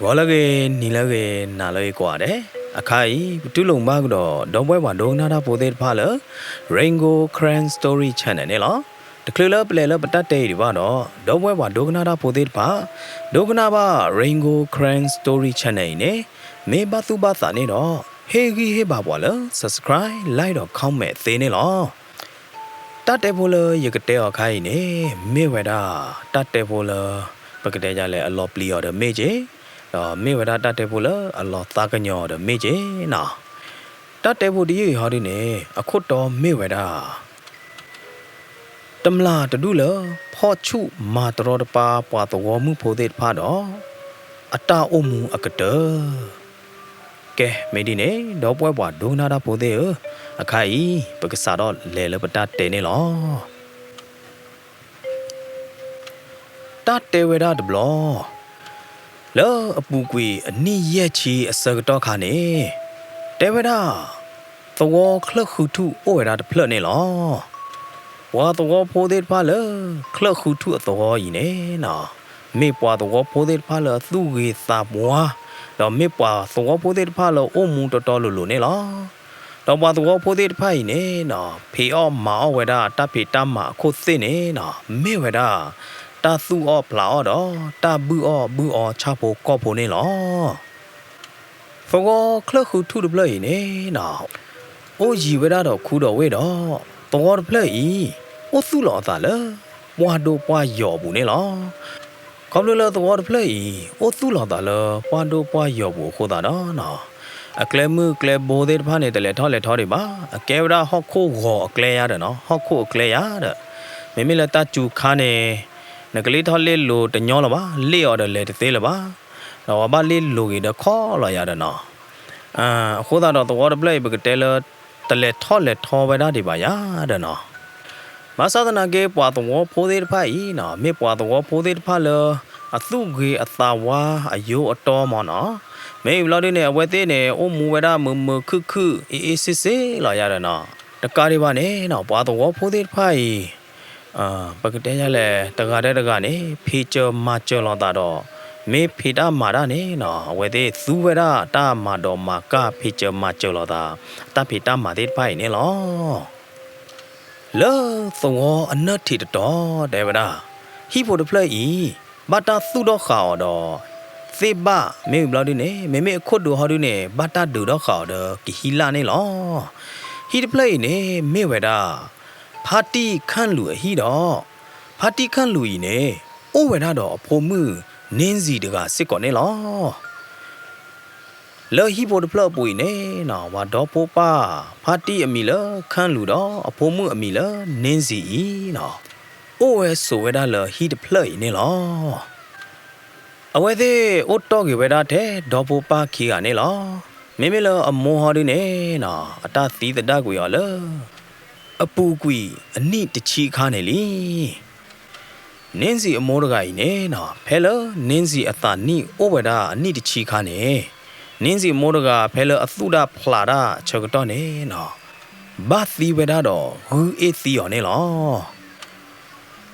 Golage nilage naloi kwade. Akai tulung bagdo domwe wa dongnada pode phala Rainbow Cran Story Channel ne lo. The clue play la patate ba do domwe wa dongnada pode pa dogna ba Rainbow Cran Story Channel ne me ba tu ba sa ne do he gi he ba bwa la subscribe like do comment the ne lo. Tate bola yekate akai ne me weda tate bola pakate ja le a lot pli or the meje me weda tate bola a lot ta kanyo the meje na tate bo di ha di ne akhut to me weda tamla tadu la pho chu ma tro de pa pwa to mu pho de pha do ata omu akata ke me di ne do pwe pwa do na da pho de akai pakasa do le le pata te ne lo tate weda de blo lo apu kwi ani ye chi asag to kha ne te weda thaw khla khu thu o weda de phla ne lo wa thaw pho de pha le khla khu thu thaw yi ne na me pwa thaw pho de pha le thu ge sa bwa do me pwa thaw pho de pha le o mu to to lo ne lo do pwa thaw pho de pha yi ne na phe o ma o weda ta phe ta ma khu se ne na me weda ta su o pla o do ta bu o cha pho ko pho ne lo pho khla khu thu de play ne na o yi we da do khu do we do pho de play o su lo ta le pwa do pwa yo bu ne lo ko lo pho de play o su lo ta le pwa do pwa yo bu kho da do na a kle mu kle bo de pha ne de le tho de ba a ke da ho kho go a kle ya de no ho kho a kle ya de me me la ta chu kha neนกลีทอเลโลตะญอละบาเลออดเลตเตละบาดอบ่าเลโลกีดขอละยาดะนอโคดาดอตวอดเปลบกเตลตะเลทอเลทอไวดาดิบายาดะนอมาสาธนาเกปวาตวอโพเดพาอีนอเมปวาตวอโพเดพาเลอตุเกอตาวาอายุอตอมอนอเมบลอดิเนอเวเตเนโอมูเวดามมคึเอซิเซละยาดะนอตะกาดิบาเนนอปวาตวอโพเดพาอีปกติจะเลยตะการได้ตะการนี่พี่เจอมาเจอเราตาดอไม่พี่ตามาได้นี่เนาะเวทีสู้เวลาตามาดอมาก้าพี่เจอมาเจอเราตาพี่ตามาได้ไปนี่หรอเลิกส่งอันนั้นที่ต่อได้เวลาฮีโพดเพลย์บัตตาสู้ดอกข่าวดอเซบ้าไม่บลอดีเนี่ยไม่โคตรดูฮอดูเนี่ยบัตตาดูดอกข่าวดอกิฮิลานี่หรอฮีเพลย์เนี่ยไม่เวลาพาร์ตี้ขั้นหลุยฮีดอพาร์ตี้ขั้นหลุยเนี่ยโอเวน่าดอพอมือเน้นสีเด็กสิก่อนเนี่ยหรอเลอฮีโบดเพลปุยเนี่ยนาว่าดอโปป้าพาร์ตี้อมีเลอขั้นหลุดอพอมืออมีเลอเน้นสีนาโอเวสเวดาเลอฮีดเพลย์เนี่ยหรอเอาไว้ที่โอตอกิเวดาเทดอโปป้าขี้กันเนี่ยหรอไม่เลออโมฮอดีเนี่ยนาอัตตาสีตะดากุยอเลออปูกุยอันนี้ตะชีคาเนลีเน้นสิอโมรกายเนนะเพลเน้นสิอตานี่โอเวดาอันนี้ตะชีคาเนเน้นสิโมรกาเพลอสุดาพลาดาชกตอเนนะบาสีเวดาดอฮูเอซีอเนลอ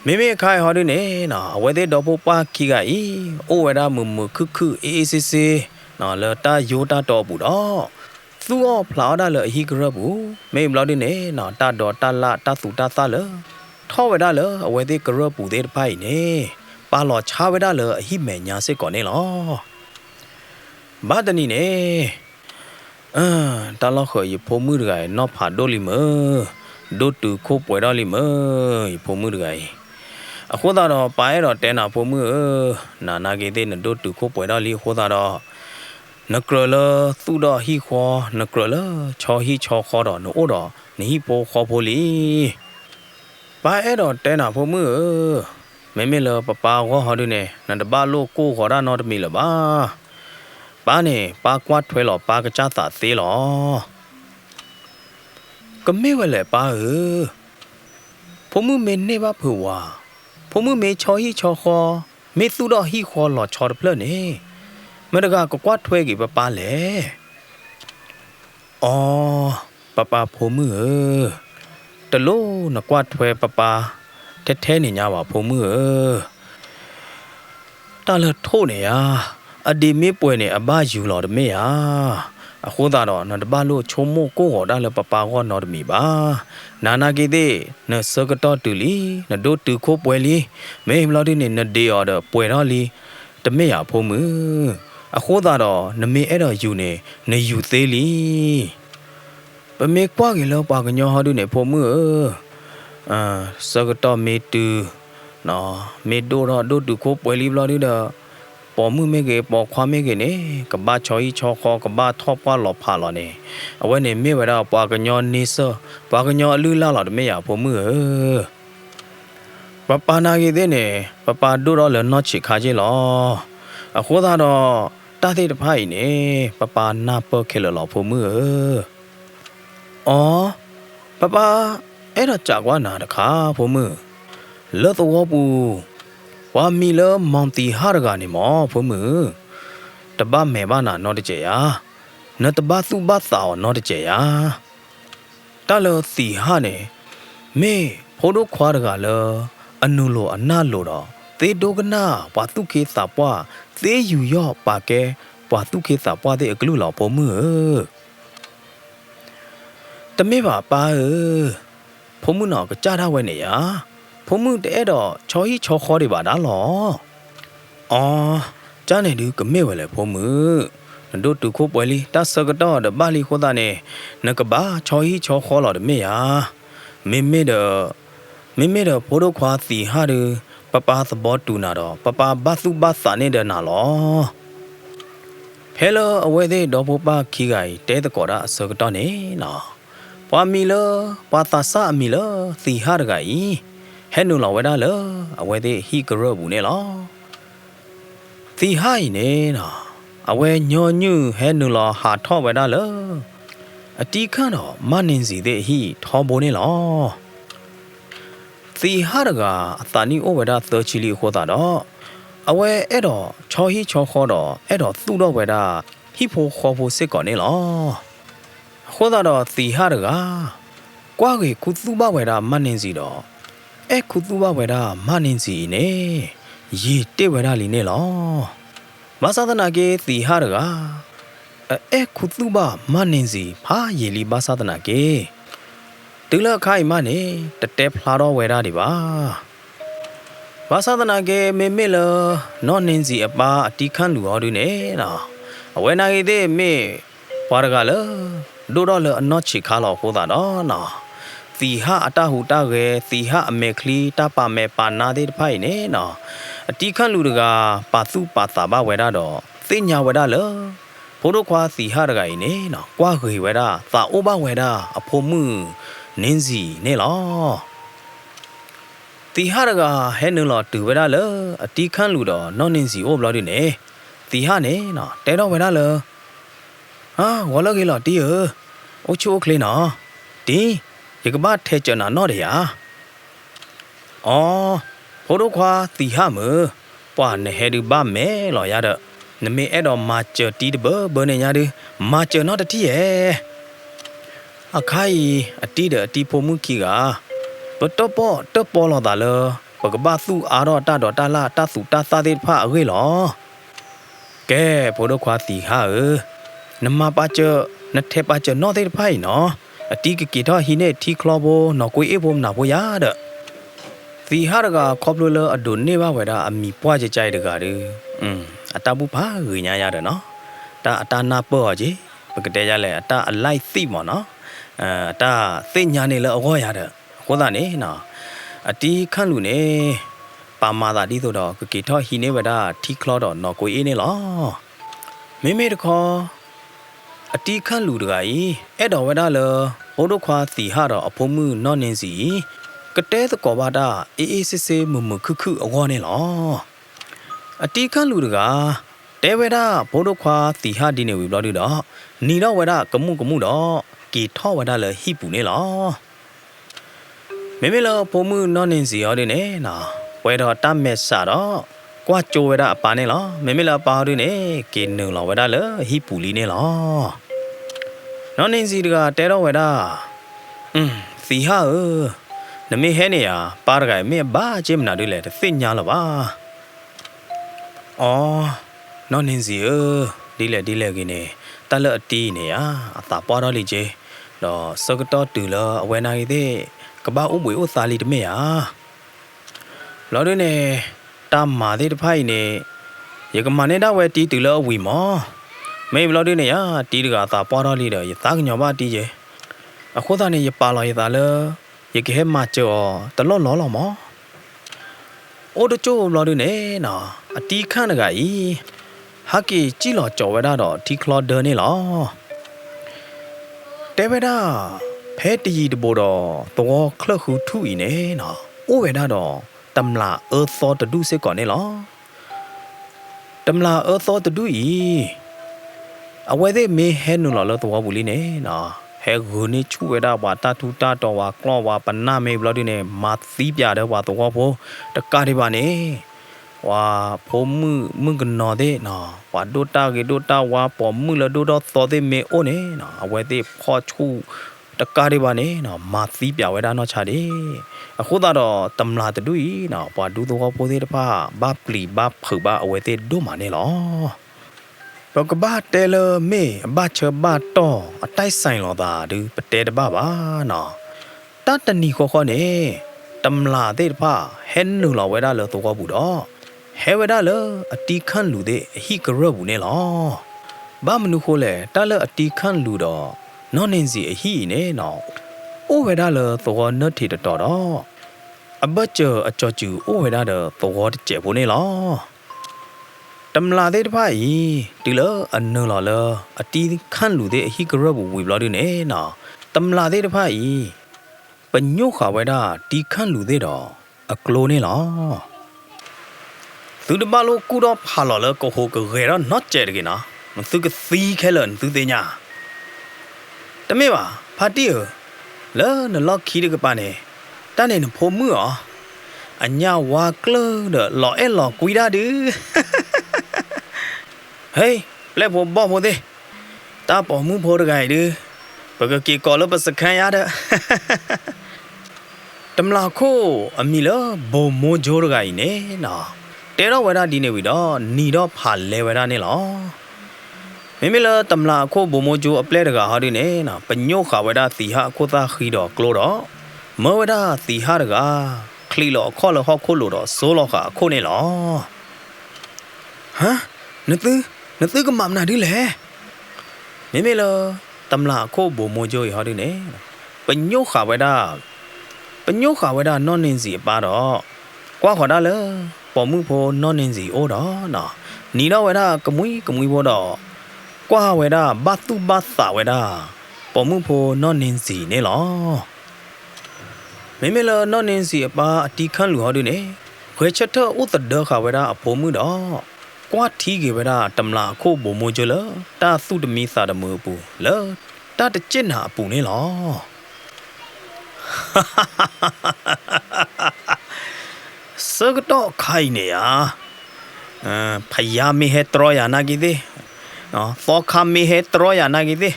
ไม่คายฮอดเนนะเวเดดอปปาคีกาอีโอเวดามุคึเอซีซีนะเลตาโยตาตอปูดอสู้อพลาดาเลฮีกระบูไม่บลอดิเนนะตาดอตาละตาสุตาซาเลท่อเวดาเลอเวเดกระบูเดไพเนปาลอชาเวดาเลฮิเมญาเซก่อนเนลอบาดนีเนตาลอขยพมือไกนอผาโดลิเมโดตุโคป่วยดอลิเมพมือไกอโคตาดอไปดอเตนาพมือนาเกเตนโดตุโคป่วยดอลิโคตาดอนกรลสุดาฮีควานกรลชอฮีชอคอดอโนโอดอนี่โปคอโพลีปาเอดอเตนาพมือไม่เลปปาวฮอดูเนนันตบาโลโกขอดานอดมีละบ้าป้าเนี่ยป้ากวาดถวยหลอป้ากระจ้าตาเสียหรอก็ไม่ไหวเลยป้าพมือเมนเนบ้าเผื่อว่าพมือเมชอฮีชอคอเมสุดาฮีควาหลอชอดเพลเนเมื่อก็กวาดถวยกี่ป้าเลยอ๋อป้าพมือตะโลนักกวาดถวยป้าแท้ๆเนี่ยว่าพมือตาเลโทเนี่ย အဒီမေပွဲနေအဘယူလော်တမေယာအခုသာတော့နော်တပါလို့ချုံမို့ကိုဟောတာလပပဟောနော်တမီပါနာနာကေတဲ့နစကတော့တူလီနဒိုတူခိုးပွဲလီမေမလို့ဒီနေနဒေအော်တော့ပွဲတော့လီတမေယာဖုံးမှုအခုသာတော့နမေအဲ့တော့ယူနေယူသေးလီပမေကွာကလေးပါကညောဟာဒုနေဖုံးမှုစကတော့မေတူနော်မေဒိုတော့ဒိုတူခိုးပွဲလီဘလို့ဒီတော့ပေါ်မှုမေကေပေါ်ခွာမေကေနေကဘာချောီချောခေါ်ကဘာထောပွားလော်ဖာလော်နေအဝဲနေမေဝရပွားကညောနေစပွားကညောအလူလာလော်တမေရဖို့မှုပပနာကေတဲ့နေပပဒိုတော့လနော့ချီခါကြီးလောအခုသာတော့တာသေးတဖိုင်နေပပနာပခဲလော်ဖို့မှုအော်ပပအဲ့တော့ကြာကွာနာတခါဖို့မှုလော်တော့ဘူးဝါမီလမောင်တီဟာရကနေမောဖုံးမှုတပတ်မဲပါနာနော်တကြရာနတပတ်သူပတ်သာနော်တကြရာတလောစီဟာနေမေဖိုးတို့ခွာရကလောအနုလိုအနာလိုတော့သေဒုကနာဘွာတုခေစာပွားသေယူရော့ပါကဲဘွာတုခေစာပွားတဲ့အကလူလောဖုံးမှုတမေပါပါဖုံးမှုနော်ကကြားထားဝဲနေရဖုံမှုတဲ့တော့ချော်ဟီချော်ခေါ်တွေပါဒါလောအော်ကြားနေသူကမေ့ဝဲလေဖုံမှုတို့တူခိုးပွဲလီတဆကတော့တပါလီခိုးတာနေနကဘာချော်ဟီချော်ခေါ်လော်တမေယာမေတော့ဘိုးတို့ခွာစီဟာရပပသဘောတူနာတော့ပပဘတ်စုဘတ်စာနေတဲ့နာလောဟဲလိုအဝဲသေးတော့ဘပခီဂိုင်တဲတကော်တာဆကတော့နေနော်ပွာမီလောပွာသာဆာမီလောစီဟာရဂိုင်ဟဲနူလောဝဲဒါလောအဝဲသေးဟီကရဘူးနေလောသီဟိုင်နေနော်အဝဲညောညူဟဲနူလောဟာထော့ဝဲဒါလောအတီခန့်တော့မနင်းစီတဲ့ဟီထောဘိုနေလောသီဟာရကအတနီအိုဝဲဒါသချီလီခေါ်တာတော့အဝဲအဲ့တော့ချော်ဟီချော်ခေါ်တော့အဲ့တော့သူ့တော့ဝဲဒါဟီဖိုခေါ်ဖို့စစ်ကောနေလောခေါ်တာတော့သီဟာရကကွာကေကုသူဘဝဲဒါမနင်းစီတော့ခုသူဘဝဲဒါမနင်းစီနေရေတေဝဲဒါလီနေလောမသဒနာကေသီဟာရကခုသူဘမနင်းစီဖာရေလီဘာသဒနာကေတူလခိုင်မနေတတဲဖလာတော့ဝဲဒါဒီပါဘာသဒနာကေမေမေလနော်နင်းစီအပါအတီခန့်လူဟောဒူနေနော်အဝဲနာကေတဲ့မေဘာရကလဒိုတော့လအနော့ချီခါလောဟိုတာတော့နော်သီဟအတဟုတကဲသီဟအမေခလီတပါမေပါနာတဲ့ဖိုင်နေနော်အတီခန့်လူတကပါသူပါတာဘဝဲဒါတော့သိညာဝဲဒါလဘိုးတို့ခွာသီဟရကရင်နေနော်ကွာခွေဝဲဒါသာအိုဘဝဲဒါအဖို့မှုနင်းစီနေလောသီဟရကဟဲနူလောတူဝဲဒါလအတီခန့်လူတော့နော်နင်းစီအိုဘလော်ဒီနေသီဟနေနော်တဲတော့ဝဲဒါလဟာဝလကေလောတီအိုချိုကလေးနော်ဒီဒီကဘာထဲကျနာနော်တရာအော်ဘိုးတို့ခွာသီဟမပွားနေဟဲဒီဘာမဲလောရတဲ့နမေအဲ့တော့မာချတီတဘနေညာဒီမာချနော်တတိရဲ့အခိုင်အတီတဲ့အတီဖို့မှုကြီးကဘတော့ပေါ်လောတာလောဘကဘာသူအားတော့တတော့တလာတသူတသတဲ့ဖအဝေးလောကဲဘိုးတို့ခွာသီဟနမပါချနထဲပါချနော်တဲ့ဖိုင်နော်အတီကကီတော့ဟိနေထီခလောဘောနော်ကိုအေဘုံနာဘောရတဲ့သီဟာရကခေါပလိုလအဒုန်နေပါဝဲတာအမီပွားကြကြိုက်တကားတယ်အတဘူးပါရညာရတယ်နော်ဒါအတာနာပေါ်ကြီးပကတဲ့ရလဲအတာအလိုက်သိမော်နော်အတာသိညာနေလဲအဝေါ်ရတဲ့ခေါ်တာနေနော်အတီခန့်လူနေပါမာတာဒီဆိုတော့ကကီတော့ဟိနေဝဲတာထီခလောတော့နော်ကိုအေးနေလောမိမိတခေါ်အတီခန့်လူတကားကြီးအဲ့တော်ဝဲတာလဘိုးတို့ခွာစီဟာတော့အဖို့မှုနော်နင်းစီကတဲသကောဘာတာအေးစစ်စစ်မမခုအဝေါ်နေလောအတီခန့်လူတကားတဲဝဲတာဘိုးတို့ခွာစီဟာဒီနေဝီဘလော်ဒီတော့နီတော့ဝဲတာကမှုတော့ကီထော့ဝဲတာလဟိပူနေလောမေမေလောဖို့မှုနော်နင်းစီရောဒီနေနော်ဝဲတော့တမဲဆာတော့ကွာကြိုဝဲတာအပါနေလောမေမေလောပါဒီနေကီနုလောဝဲတာလဟိပူလီနေလောနော်နင်းစီတကတဲတော့ဝဲတာစီဟာနမေဟဲနေရပါရကဲမေဘာချေမနာတွေလေသိညာလပါအော် နော်နင်းစီဒီလေကနေတလအတီးနေရအသာပေါ်တော့လေချေတော့စကတော့တူလအဝဲနိုင်တဲ့ကဘာဥမွေဥသာလီတမေယာလော်ရနေတာမာတဲ့တဖိုင်နေရကမနေတာဝဲတီတူလအဝီမောမေဘလော်ရနေရတီတကသာပေါ်တော့လေတော့ရသားကညောပါတီးချေအခုသားနေရပါလာရသားလရကဲမကျော်တလော့လောမောအိုတချိုလော်ရနေနော်အတီးခန့်တကဤဟာကီကြည့်လောကြော်ဝဲတော့ဒီကလော်ဒာနေလောတဲဝဲတာဖဲတီတဘောတော့တော့ခလခုထူဤနေနော်အိုဝဲတော့တမလာသောတဒုစစ်ကောနေလောတမလာသောတဒုဤအဝဲသေးမေဟဲနူလောတော့ဘူးလီနေနော်ဟဲဂူနေချူဝဲတာဘာတာထူတာတော်ဝါကလောဝါပနာမေဘလော်ဒီနေမာသီးပြတဲ့ဝါတော့ဘောတကားဒီပါနေဝါဖို့မှုကနော်တဲ့နော်ဝါဒိုတာဝါပေါ်မှုလဒိုတော့သောတဲ့မေအိုနေနော်အဝဲတဲ့ဖော်ချူတကားတွေပါနေနော်မာသီးပြဝဲတာနော်ချတယ်အခုတော့တမလာတူဤနော်ဝါဒူတော့ပိုသေးတပါဘာပလီဘာဖူဘာအဝဲတဲ့ဒိုမာနေလောဘကဘာတဲလမေဘာချဘာတော့အတိုက်ဆိုင်လောတာဒူပတဲတပါပါနော်တတနီခေါ်နေတမလာတဲ့တပါဟဲနူလောဝဲတာလောတော့ဘူးတော့ဟဲဝဒါလအတီခန့်လူတဲ့အဟိကရဘူးနေလောဘာမနုခိုလေတလအတီခန့်လူတော့နော်နင်းစီအဟိနေနော်အိုဝဒါလသောနတ်တီတော်တော့အဘချအချောကျူအိုဝဒါတော့သောတကျက်ဘူးနေလောတမလာတဲ့တဖိုင်ဒီလအနုလောလအတီခန့်လူတဲ့အဟိကရဘူးဝီဘလော်ဒီနေနော်တမလာတဲ့တဖိုင်ပညုခဝဒါတီခန့်လူတဲ့တော့အကလိုနေလောသူတပါလို့ကူတော့ဖာလော်လကိုဟိုကရေတော့ not ကျဲတကနော်မသူကသီးခဲလန်သူတင်ညာတမေပါဖာတီလဲနလော့ခီတကပါနေတန်းနေဖိုမှုရောအညာဝါကလတော့လော်အဲလော်ကွီတာဒူဟေးလက်ဖို့ဘောဖို့သေးတာပေါ်မှုဖို့တကယ်ဒူဘကကီကောလပစခန်ရတဲ့တမလာခိုအမီလဘုံမိုးဂျိုးတကယ်နေနော်တဲတော့ဝရဒီနေဝီတော့နီတော့ဖာလဲဝရနေလောမိမိလတမလာခိုဘုံမိုးဂျိုးအပလဲတကဟာဒီနေနော်ပညိုခဝရတီဟာခိုသားခီတော့ကလိုတော့မောဝရတီဟာတကခလီလောခေါ်လောဟောခိုလို့တော့စိုးလောခခိုနေလောဟမ်နသူကမမနာဒီလေမိမိလတမလာခိုဘုံမိုးဂျိုးဟာဒီနေပညိုခဝရနော်နင်းစီပါတော့ကွာခေါ်တာလေပေါ်မှုဖို့နော်နင်းစီအိုးတော့နော်နီတော့ဝဲတာကမွီဖို့တော့ကွာဝဲတာဘတ်တူဘတ်စာဝဲတာပေါ်မှုဖို့နော်နင်းစီနေလောမေမေလနော်နင်းစီအပါအတီခန့်လူဟောဒူနေခွေချက်တော့ဥတဒခဝဲတာအဖို့မှုတော့ကွာထီကေဝဲတာတမလာခို့ဘုံမိုးကြလတာသုတမီစာတမှုပူလောတာတကျစ်နာပူနေလောစကတော့ခိုင်နေရဖယားမေဟတရယာနာဂီသေးနော်သောခမေဟတရယာနာဂီသေး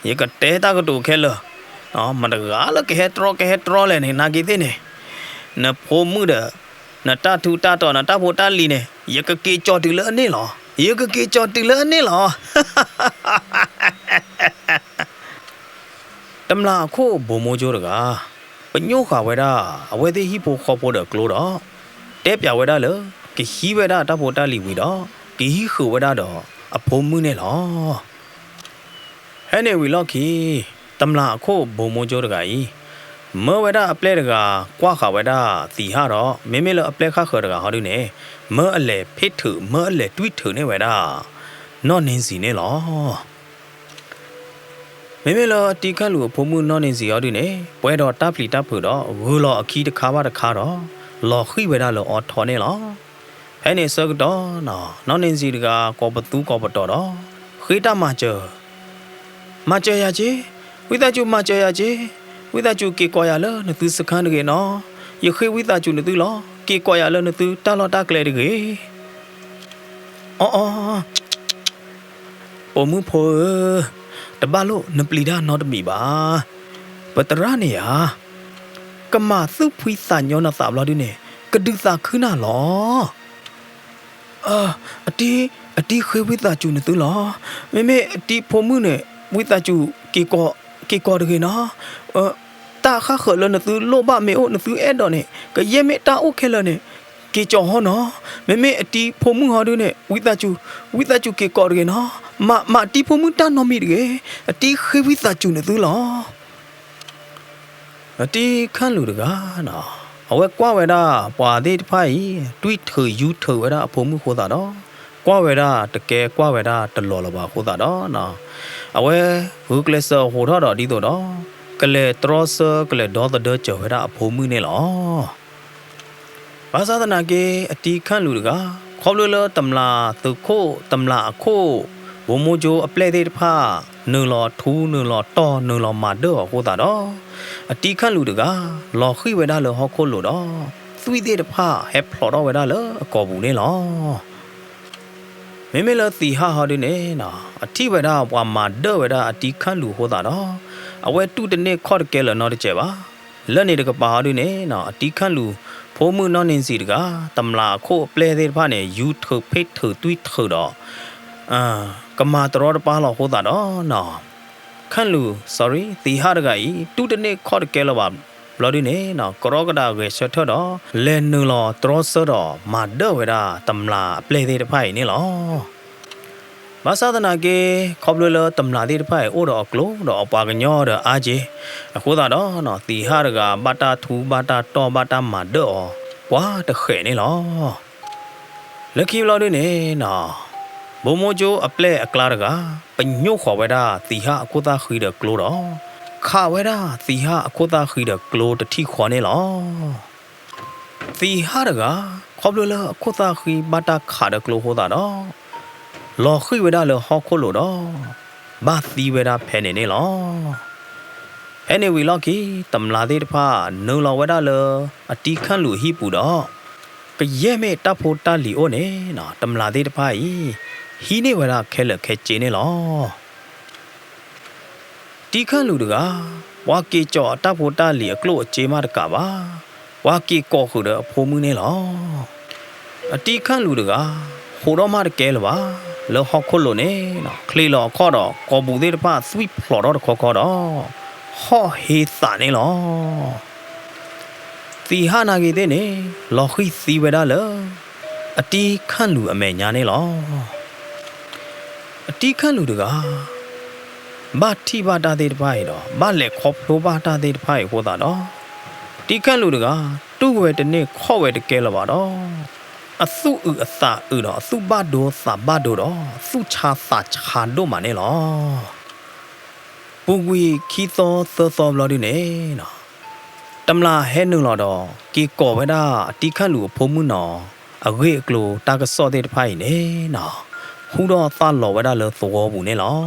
ယေကတဲတာကတူခဲလနော်မတကားလကဟတရလဲနေနာဂီသေးနေနဖိုမှုဒနတထူတာတော့နတဖို့တာလီနေယေကကေကြော်တူလအနေလောယေကကေကြော်တူလအနေလောတမလာခို့ဘုံမိုးကြိုးတကားပညိုခဝဲတာအဝဲသေးဟိဖို့ခေါ်ဖို့တော့ကလို့တော့တဲပြဝဲတာလေကဟီဝဲတာတဖို့တာလီဝီတော့ကဟီခဝဲတာတော့အဖုံမှုနဲ့လောဟဲ့နေဝီလော့ခီတမလာခို့ဘုံမိုးကြိုးတကားဤမောဝဲတာအပလဲတကားကွာခဝဲတာတီဟာတော့မေမေလအပလဲခခတကားဟောဒီနေမေအလဲဖိထုမေအလဲတွိထုနေဝဲတာနော့နင်းစီနေလောမေမေလောတီခန့်လူဖုံမှုနော်နေစီရောဒီနေပွဲတော်တပ်ပလီတပ်ဖို့တော့ဝူလောအခီတခါပါတခါတော့လောခိဝဲတာလောအော်ထော်နေလောဟဲ့နေစကတော့နော်နေစီတကကောပတူကောပတော်တော့ခေတမချာရကြီးဝိသကျူမချာရကြီးဝိသကျူကေကောရလနသူစခန်းတကေနော်ယခေဝိသကျူနသူလောကေကောရလနသူတာလောတာကလေတကေအော်ပုံမှုဖို့တဘာလို့နပလီဒါနော်တမီပါပတရနေယာကမသုဖွိစာညောနာစာဘလာဒီနေကဒုစာခနာလော အတီခေဝိတာကျူနေတူလားမေအတီဖိုမှုနဲ့ဝိတာကျူကေကောတကေနော်တာခါခလနတူလောဘမေအိုနတူအဲ့တော့နဲ့ကရဲမေတာအိုခဲလနဲ့ကေကြောဟောနော်မေအတီဖိုမှုဟောတို့နဲ့ဝိတာကျူကေကောတကေနော်မအတီဖိုမှုတာနော်မီတကေအတီခေဝိတာကျူနေတူလားအတီခန့်လူတကားနော်အဝဲကွာဝဲတာပွာသေးတဖိုင်တွေးထယူထဝဲတာအဖိုမှုခိုးတာတော့ကွာဝဲတာတကယ်ကွာဝဲတာတလော်လပါခိုးတာတော့နော်အဝဲဟူကလစ်ဟိုတော့ဒီတော့ကလေထရောဆာကလေဒေါ်ဒချဝဲတာအဖိုမှုနေလောဘာသာတနာကေအတီခန့်လူတကားခေါပလလတမလာသူခိုးတမလာအခိုးဘုံမိုဂျိုအပလက်သေးတဖာနူလောထူးနူလောတော်နူလောမာဒောခိုးတာတော့အတီခန့်လူတကားလော်ခိဝဲတာလောဟောခိုးလို့တော့သွီသေးတဖာဟက်ဖလော်တော့ဝဲတာလောအကောဘူးနေလောမေလတီဟာဟာဒီနေနော်အတိဝဲတာပွာမာဒောဝဲတာအတီခန့်လူဟောတာတော့အဝဲတူတနေခေါ်ကဲလောနော်တကျပါလက်နေတကပါဟာဒီနေနော်အတီခန့်လူဖိုးမှုနော်နင်းစီတကားတမလာခိုးပလဲသေးတဖာနေယူထဖိတ်ထသွီထတော့ကမာတရောတပါလောဟောတာတော့နော်ခန့်လူ sorry တီဟာတကဤတူတနေခေါ်ကဲလောပါဘလော်ဒီနေနော်ကရောကဒါရေရှထတော့လဲနူလောထရောဆတော့မာဒေဝဲတာတမလာပလဲသေးတဖိုင်နေလောမဆာဒနာကေခေါပလလတမလာသေးတဖိုင်အိုတော့ကလိုတော့ပါကညောတော့အာဂျေအခုတော့နော်တီဟာတကဘာတာထူဘာတာတော်ဘာတာမာဒေဝါတခဲနေလောလက်ခီဘလော်ဒီနေနော်ဘုံမိုဂျိုအပလက်အကလာတကပညို့ခေါ်ဝဲတာတီဟာအခုသားခီတဲ့ကလိုတော့ခါဝဲတာတီဟာအခုသားခီတဲ့ကလိုတတိခေါ်နေလောတီဟာတကခေါပလလအခုသားခီဘာတာခါတဲ့ကလိုဟောတာတော့လော်ခီဝဲတာလောဟောခိုလို့တော့ဘာတီဝဲတာဖဲနေနေလော anyway လော်ကီတမလာသေးတဖာနူလော်ဝဲတာလောအတီခန့်လူဟိပူတော့ကရဲမဲတဖို့တလီအိုနေနော်တမလာသေးတဖာဤဟီနေဝဲတာခဲလက်ခဲကျင်းနေလောတီခန့်လူတကဝါကေကြောတဖို့တလီအကလို့အခြေမတကပါဝါကေကောခုတဲ့အဖိုးမှုနေလောအတီခန့်လူတကဟိုတော့မတကဲလပါလောဟောက်ခုလို့နေနော်ခလီလောခေါ်တော့ကောဘူးသေးတဖာ sweet ဖလော်တော့ခေါ်တော့ဟောဟေးစာနေလောတီဟာနာကေတဲ့နေလော်ခိစီဝဲတာလောအတီခန့်လူအမဲညာနေလောအတီခန့်လူတကဘာတိဘာတာတဲ့တဖိုင်တော့ဘာလက်ခေါပလိုဘာတာတဲ့တဖိုင်ဟောတာတော့တီခန့်လူတကတူဝဲတနေ့ခေါ်ဝဲတကဲလပါတော့အစုအစာတော့အစုဘဒိုစာဘဒိုတော့စုချာစာချာဒိုမနေလောပူဝီခီသောသောဘလော်ဒီနေနော်တမလာဟဲနုလော်တော့ကီကောဝဲတာအတီခန့်လူဖုံမှုနော်အဝေကလိုတာကစောတဲ့တဖိုင်နေနော်ဟူတော့သလော်ဝဲတာလောသောဘူးနေလော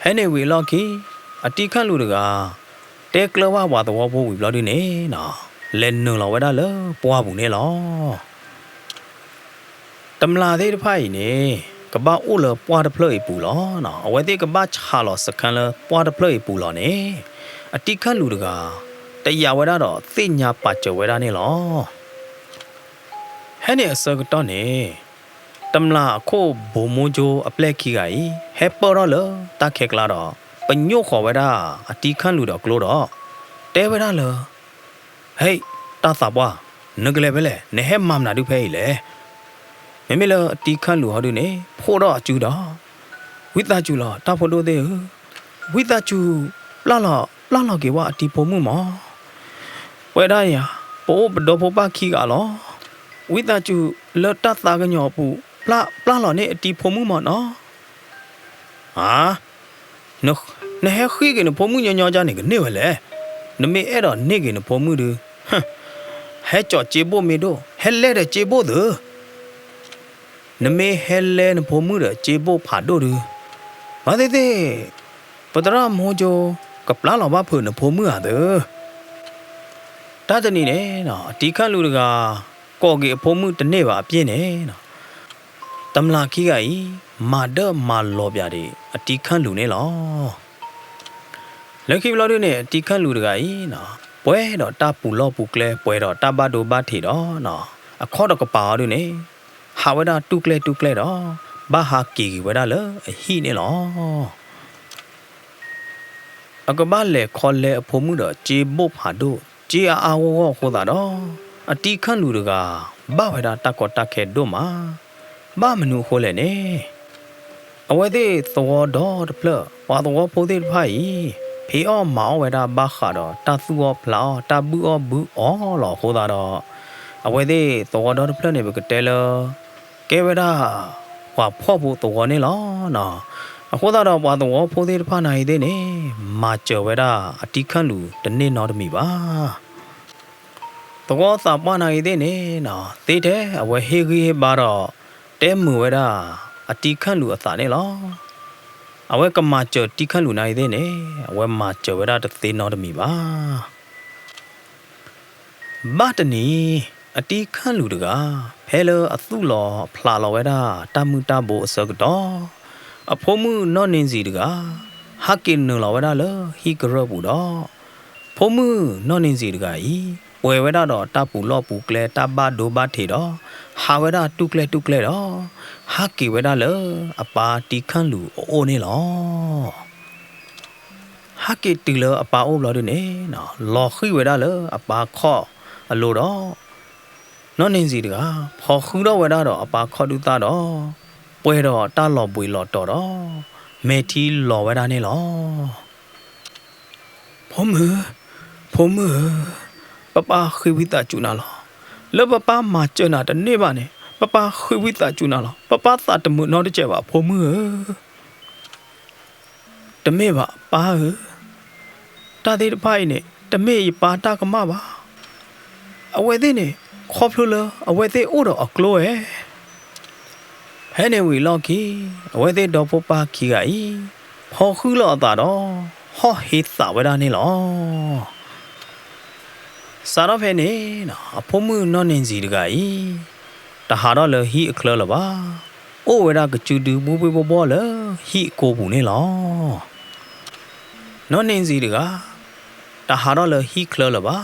ဟဲနေဝီလော်ကီအတီခန့်လူတကတဲကလဝဝါသောဘူးဝီဘလော်ဒီနေနော်လဲနုလော်ဝဲတာလောပွားဘူးနေလောတမလာတဲ့တဖိုင်နေကဘာအိုလပွားတဖလို့ပူလောနော်အဝဲတဲ့ကဘာချာလောစကန်လပွားတဖလို့ပူလောနေအတိခတ်လူတကတရားဝဲတာတော့သိညာပါကြဝဲတာနေလောဟဲ့နေအစကတော့နေတမလာအခုဘုံမိုးဂျိုအပလက်ခီကဟဲပေါ်တော့လတခဲကလာတော့ပညို့ခေါ်ဝဲတာအတိခတ်လူတော့ကလို့တော့တဲဝဲတာလဟေးတာသပွားနဂလေပဲလေနေဟဲမမနာဒုဖဲလေမေလအတီခန့်လူဟောဒုနေဖိုတော့အကျူတော့ဝိသကျူလောတာဖို့တို့သေးဝိသကျူပလောကေဝအတီဖို့မှုမောဝဲဒါရပိုးဘဒဖို့ပါခီကလောဝိသကျူလတတာကညောပူပလောနေအတီဖို့မှုမောနော်ဟာနော်နေဟခိကနေဖို့မှုညောကြနေကနေဝဲလေနမေအဲ့တော့နေကနေဖို့မှုတူဟဲကြောကျေဖို့မေတို့ဟဲလဲတဲ့ကျေဖို့သူနမေဟဲလဲနဖို့မှုတဲ့ကျေဖို့ဖာတို့တူဘာသေးသေးပတရမောဂျိုကပလာလောဘဖို့နဖို့မှုဟာတဲ့တာတနီနေနော်အတီခန့်လူတကကော်ကေအဖို့မှုတနေ့ပါအပြင်းနေနော်တမလာခီကဤမာဒမာလောပြတယ်အတီခန့်လူနေလောလက်ခိဘလော်တွေနဲ့အတီခန့်လူတကဤနော်ပွဲတော့တာပူလောပူကလဲပွဲတော့တာဘဒိုဘထေတော့နော်အခေါ်တော့ကပါတို့နေ ဟာဝဲတာတူကလဲတော့ဘာဟာကီဝဲတာလေဟီနေလောအကဘာလေခေါ်လေအဖို့မှုတော့ဂျေဘုတ်ဟာတို့ဂျေအာဝေါ်ခေါ်တာတော့အတီခန့်လူတကဘာဝဲတာတက်ကောတက်ခဲတို့မှာဘာမနူခေါ်လေနေအဝဲသေးသောတော်တဖလဝါတော်ဖိုးသေးဖိုင်ဖေအောမောင်ဝဲတာဘာခါတော့တသူောဖလာတဘူးောဘူးအော်လောခေါ်တာတော့အဝဲသေးသောတော်တဖလနေဘကတဲလကဲဝဲတာဝါဖော့ဖို့တော်နေလောနော်အခုတော့ဘာတော့ဖိုးသေးဖာနိုင်သေးနေမာကျော်ဝဲတာအတိခန့်လူတနေ့နောက်တမီပါတော့သာပနိုင်သေးနေနော်သေးတယ်အဝဲဟေးကြီးပါတော့တဲမူဝဲတာအတိခန့်လူအသာနေလောအဝဲကမာကျော်တိခန့်လူနိုင်သေးနေအဝဲမာကျော်ဝဲတာတသေးနောက်တမီပါဘာတနီအတိခန့်လူတကဖဲလအသုလောဖလာလောဝဲတာတမှုတဘိုအစကတော့အဖိုးမှုနော်နင်းစီတကဟာကင်နလောဝဲတာလဟီကရဘူးတော့ဖိုးမှုနော်နင်းစီတကဤဝဲဝဲတာတော့တပူလော့ပူကလဲတဘဒိုဘထေတော့ဟာဝဲတာတုကလဲတော့ဟာကီဝဲတာလအပါတီခန့်လူအိုနေလောဟာကီတီလအပါအိုဘလော်ဒနေနော်လော်ခိဝဲတာလအပါခော့အလိုတော့နော်နင်းစီတကဖော်ခူတော့ဝဲတာတော့အပါခော့တူတာတော့ပွဲတော့တာလော်ပွေလော်တော်တော့မေတီလော်ဝဲတာနေလောဖုံးမပပခိဝိတာကျူနာလောလပပမာကျနာတနေပါနဲ့ပပခိဝိတာကျူနာလောပပသတမှုနောက်တကျပါဖုံးမတမေပါပါတာသေးတဖိုင်နဲ့တမေပါတာကမပါအဝဲသေးနဲ့ခေါပလိုလအဝဲသေးအိုတော့အကလိုရဲ့ဟဲ့နေဝီလော်ကီအဝဲသေးတော့ပပခီကဤဟောခူလောတာတော့ဟောဟိသဝဲတာနေလောစားတော့ဖဲနေနော်အဖို့မှုနော်နင်းစီတကဤတဟာတော့လဟီအခလလပါအိုဝဲတာကကျူတူဘူဘူဘောလဟီကိုဘူးနေလောနော်နင်းစီတကတဟာတော့လဟီခလလပါ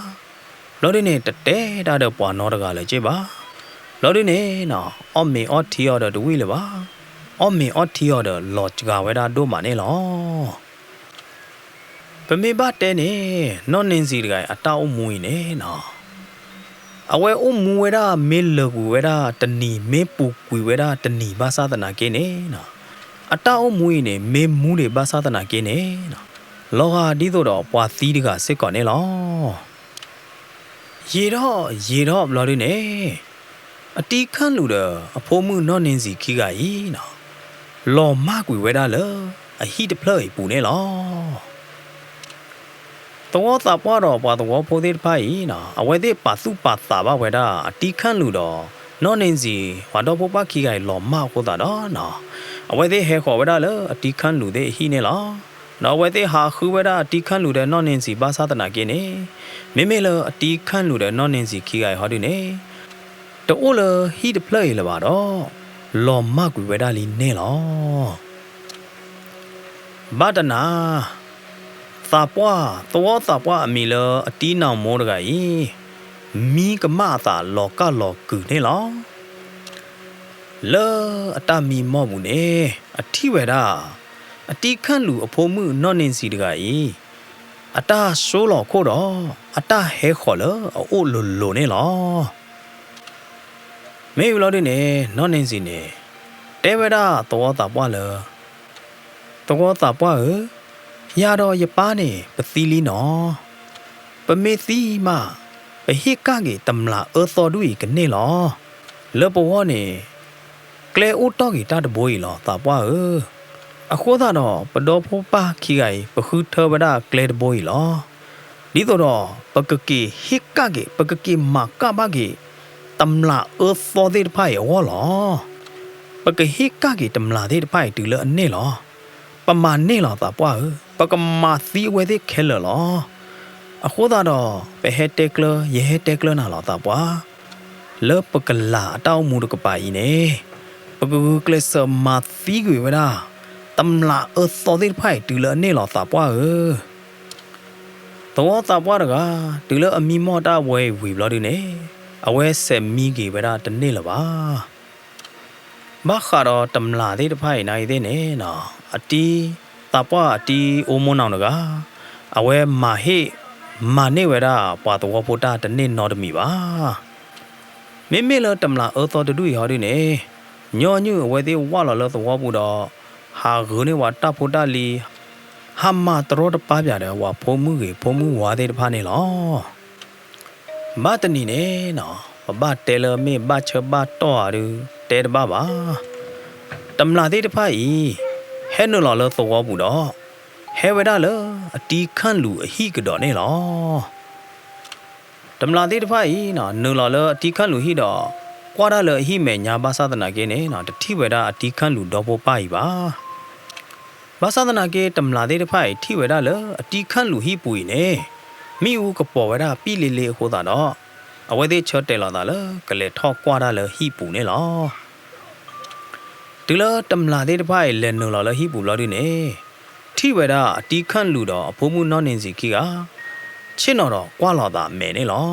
လော်ဒီနေတတဲတာတော့ပွာနော်တကလည်းကြည့်ပါလော်ဒီနေနော်အော်မီအော်တီအော်တော့ဒဝီလေပါအော်မီအော်တီအော်တော့လော်ချကဝဲတာတို့မနေလောပမေဘတဲနေနော်နင်းစီတကအတောက်မွေနေနော်အဝဲအုံမူဝဲတာမေလကူဝဲတာတနီမေပူကွေဝဲတာတနီဘာသာတနာကင်းနေနော်အတောက်မွေနေမေမူးတွေဘာသာတနာကင်းနေနော်လောဟာဒီတော့ပွာသီးတကစစ်ကောနေလောရေတော့ဘလော်ဒီနေအတီခန့်လူတော့အဖိုးမှုနော်နင်းစီခီကဤနော်လော်မကွေဝဲတာလအဟိတဖလေပူနေလောတော့တာပွားတော့ပွားတော့ဖိုးသေးတဖိုင်နော်အဝဲသေးပါစုပါသာပါဝဲတာအတီခန့်လူတော့နော်နင်းစီဝါတော့ပပခီကလော်မခိုးတာတော့နော်အဝဲသေးဟဲခေါ်ဝဲတာလအတီခန့်လူသေးဟိနေလောနော်ဝဲသေးဟာခူဝဲတာအတီခန့်လူတဲ့နော်နင်းစီဘာသာတနာကင်းနေမိမေလအတီခန့်လူတဲ့နော်နင်းစီခီကဟောဒီနေတိုးလဟီတဖလေလပါတော့လော်မကွေဝဲတာလီနေလောဘာတနာသာပွားသောသာပွားအမီလအတီးနောင်မောတကဤမီကမသာလောကလောကူနေလောလောအတမီမော့မှုနေအထီဝဲတာအတီခန့်လူအဖိုးမှုနော်နင်းစီတကဤအတာဆိုးလောခို့တော့အတာဟဲခေါ်လအိုလိုနေလောမေယူလို့နေနော်နင်းစီနေတဲဝဲတာသောတာပွားလသောတာပွားရတော့ရပါနေပသီလီနော်ပမေသီမပဟိကကေတမလာသောဒူဤကနေလောလပဝနေကလေအိုတော့ကေတတဘိုးဤလောတာပွားအခုသာတော့ပဒေါ်ဖိုးပါခီဂိုင်ပခုထဘဒကလေတဘိုးဤလောဒီတော့ပကကေဟိကကေပကကေမကဘကေတမလာသောသေးတဖိုင်ဝေါ်လောပကဟိကကေတမလာသေးတဖိုင်တူလအနေလောပမာနေလောတာပွားပကမာသီဝဲသေးခဲလောအခုသာတော့ပဲဟက်တက်ကလယေဟက်တက်ကလနာလောတာပွားလောပကလာတောင်းမှုတကပါဤနေပကကလစမာသီကွေဝဒါတမလာသောသေးတဖိုင်တူလအနေလောတာပွားတော့တာပွားတကတူလအမီမော်တာဝဲဝီဘလော်ဒီနေအဝဲဆက်မီကေဝဒါတနေ့လပါ ဘာခါတော့တမလာသေးတဖိုင်နိုင်သေးနေနော်အတီတပွားအတီအိုမွန်းအောင်တကအဝဲမာဟိမာနေဝဲတာပွာတော်ပိုတာတနေ့နော်တမီပါမိမိလတမလာအော်တော်တူရဟောဒီနေညောညူအဝဲသေးဝါလော်လော်တော်ဘူးတော့ဟာဂုနေဝတာပိုတာလီဟာမတော်တပါပြတယ်ဝါဖုံမှုကြီးဖုံမှုဝါသေးတဖာနေလောမတနီနေနော်ဘတဲလမေဘချဘတော်ရတဲတပါပါတမလာသေးတဖာဤဟဲနော်လော်လော်တော်ဘူးတော့ဟဲဝဒါလအတီခန့်လူအဟိကတော်နေလောတမလာသေးတဖာဤနော်နူလော်လော်အတီခန့်လူဟိတော့ကွာရလအဟိမေညာဘာသာတနာကင်းနေနော်တတိဝဒါအတီခန့်လူတော့ပေါ်ပါဤပါဘာသာတနာကေတမလာသေးတဖိုင်ထိဝဲဒါလအတီခန့်လူဟိပူနေမိဦးကပေါ်ဝဲဒါပြီလေလေဟိုတာတော့အဝဲသေးချော့တယ်လာတာလကလေထောက်ကွာဒါလဟိပူနေလောဒီလတမလာသေးတဖိုင်လဲနုလောလဟိပူလောဒီနေထိဝဲဒါအတီခန့်လူတော့အဖိုးမှုနော်နေစီခိကချင်းတော့ကွာလာတာမဲနေလော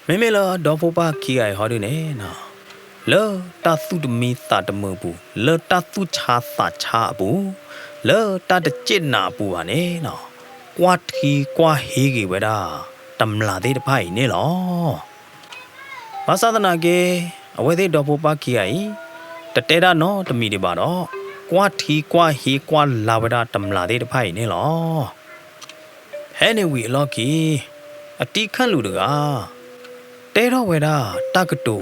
မဲမဲလာဒေါ်ဖိုပါခိအိုင်ဟောဒီနေနော်လေတာသုတမီတာတမဘူးလေတာသုချာသာချာဘူးလေတာတကျစ်နာဘူးပါနေနော်ကွာထီကွာဟေးကြီးဝဲတာတမလာသေးတဖိုင်နေလောဘာသာသနာကေအဝဲသေးတော့ဖို့ပါခိအိုင်တတဲတာနော်တမီတွေပါတော့ကွာထီကွာဟေးကွာလာဝဲတာတမလာသေးတဖိုင်နေလောဟဲနေဝီအလော်ကီအတီခန့်လူတကတဲတော့ဝဲတာတကတူ